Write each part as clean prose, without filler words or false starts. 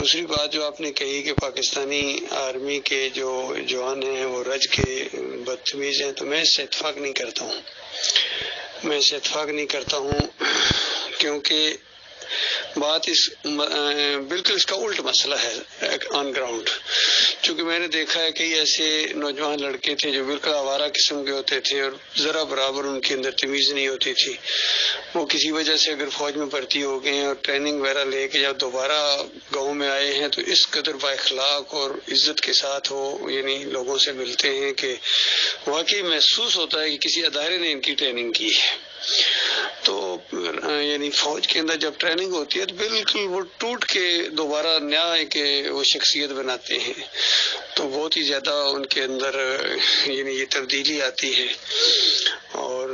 دوسری بات جو آپ نے کہی کہ پاکستانی آرمی کے جو جوان ہیں وہ رج کے بدتمیز ہیں، تو میں اس سے اتفاق نہیں کرتا ہوں کیونکہ بات بالکل اس کا الٹ مسئلہ ہے آن گراؤنڈ. چونکہ میں نے دیکھا ہے کئی ایسے نوجوان لڑکے تھے جو بالکل آوارہ قسم کے ہوتے تھے اور ذرا برابر ان کے اندر تمیز نہیں ہوتی تھی. وہ کسی وجہ سے اگر فوج میں بھرتی ہو گئے ہیں اور ٹریننگ وغیرہ لے کے جب دوبارہ گاؤں میں آئے ہیں تو اس قدر با اخلاق اور عزت کے ساتھ وہ یعنی لوگوں سے ملتے ہیں کہ واقعی محسوس ہوتا ہے کہ کسی ادارے نے ان کی ٹریننگ کی ہے. تو یعنی فوج کے اندر جب ٹریننگ ہوتی ہے تو بالکل وہ ٹوٹ کے دوبارہ نیا کہ وہ شخصیت بناتے ہیں. تو بہت ہی زیادہ ان کے اندر یعنی یہ تبدیلی آتی ہے. اور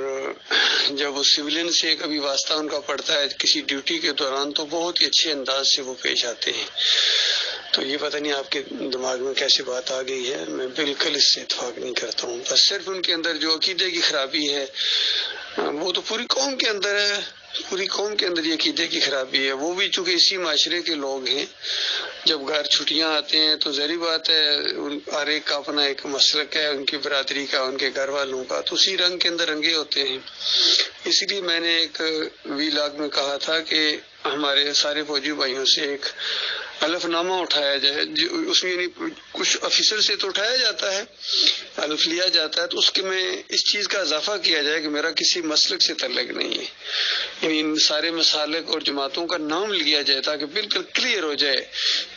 جب وہ سویلین سے کبھی واسطہ ان کا پڑتا ہے کسی ڈیوٹی کے دوران تو بہت ہی اچھے انداز سے وہ پیش آتے ہیں. تو یہ پتہ نہیں آپ کے دماغ میں کیسی بات آ گئی ہے، میں بالکل اس سے اتفاق نہیں کرتا ہوں. بس صرف ان کے اندر جو عقیدے کی خرابی ہے وہ تو پوری قوم کے اندر ہے، پوری قوم کے اندر یہ عقیدے کی خرابی ہے. وہ بھی چونکہ اسی معاشرے کے لوگ ہیں، جب گھر چھٹیاں آتے ہیں تو ظاہری بات ہے ہر ایک کا اپنا ایک مسلک ہے، ان کی برادری کا، ان کے گھر والوں کا، تو اسی رنگ کے اندر رنگے ہوتے ہیں. اسی لیے میں نے ایک ویلاگ میں کہا تھا کہ ہمارے سارے فوجی بھائیوں سے ایک الف نامہ اٹھایا جائے. اس میں یعنی کچھ آفیسر سے تو اٹھایا جاتا ہے، الف لیا جاتا ہے، تو اس کے میں اس چیز کا اضافہ کیا جائے کہ میرا کسی مسلک سے تعلق نہیں ہے. یعنی ان سارے مسالک اور جماعتوں کا نام لیا جائے تاکہ بالکل کلیئر ہو جائے.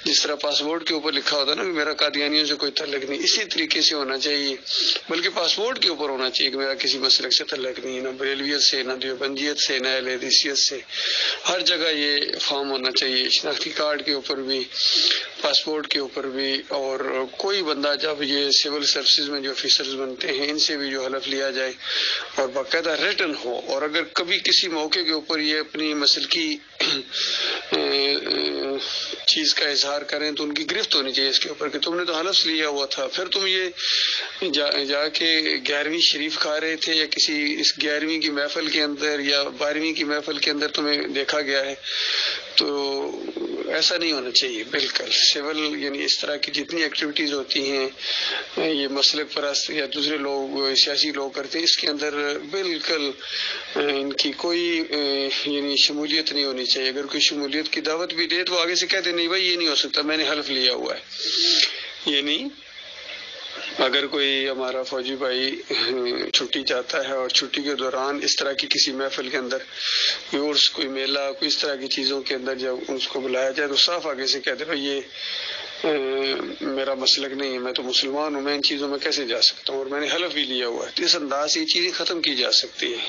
جس طرح پاسپورٹ کے اوپر لکھا ہوتا ہے نا کہ میرا قادیانیوں سے کوئی تعلق نہیں، اسی طریقے سے ہونا چاہیے. بلکہ پاسپورٹ کے اوپر ہونا چاہیے کہ میرا کسی مسلک سے تعلق نہیں، نہ بریلویت سے، نہ دیوبندیت سے، نہ اہل حدیثیت سے. ہر جگہ یہ فارم ہونا چاہیے، شناختی کارڈ کے اوپر بھی، پاسپورٹ کے اوپر بھی. اور کوئی بندہ جب یہ سول سروسز میں جو آفیسرز بنتے ہیں ان سے بھی جو حلف لیا جائے اور باقاعدہ ریٹن ہو. اور اگر کبھی کسی موقع کے اوپر یہ اپنی مسلکی چیز کا اظہار کریں تو ان کی گرفت ہونی چاہیے اس کے اوپر کہ تم نے تو حلف لیا ہوا تھا، پھر تم یہ جا کے 11ویں شریف کھا رہے تھے یا کسی اس 11ویں کی محفل کے اندر یا 12ویں کی محفل کے اندر تمہیں دیکھا گیا ہے. تو ایسا نہیں ہونا چاہیے بالکل. سول یعنی اس طرح کی جتنی ایکٹیویٹیز ہوتی ہیں یہ مسلک پرست یا دوسرے لوگ سیاسی لوگ کرتے ہیں، اس کے اندر بالکل ان کی کوئی یعنی شمولیت نہیں ہونی چاہیے. اگر کوئی شمولیت کی دعوت بھی دے تو آگے سے کہتے نہیں بھائی یہ نہیں ہو سکتا، میں نے حلف لیا ہوا ہے. یعنی اگر کوئی ہمارا فوجی بھائی چھٹی جاتا ہے اور چھٹی کے دوران اس طرح کی کسی محفل کے اندر کوئی میلہ، کوئی اس طرح کی چیزوں کے اندر جب اس کو بلایا جائے تو صاف آگے سے کہتے بھائی یہ میرا مسلک نہیں ہے، میں تو مسلمان ہوں، میں ان چیزوں میں کیسے جا سکتا ہوں اور میں نے حلف بھی لیا ہوا ہے. اس انداز سے یہ چیزیں ختم کی جا سکتی ہیں.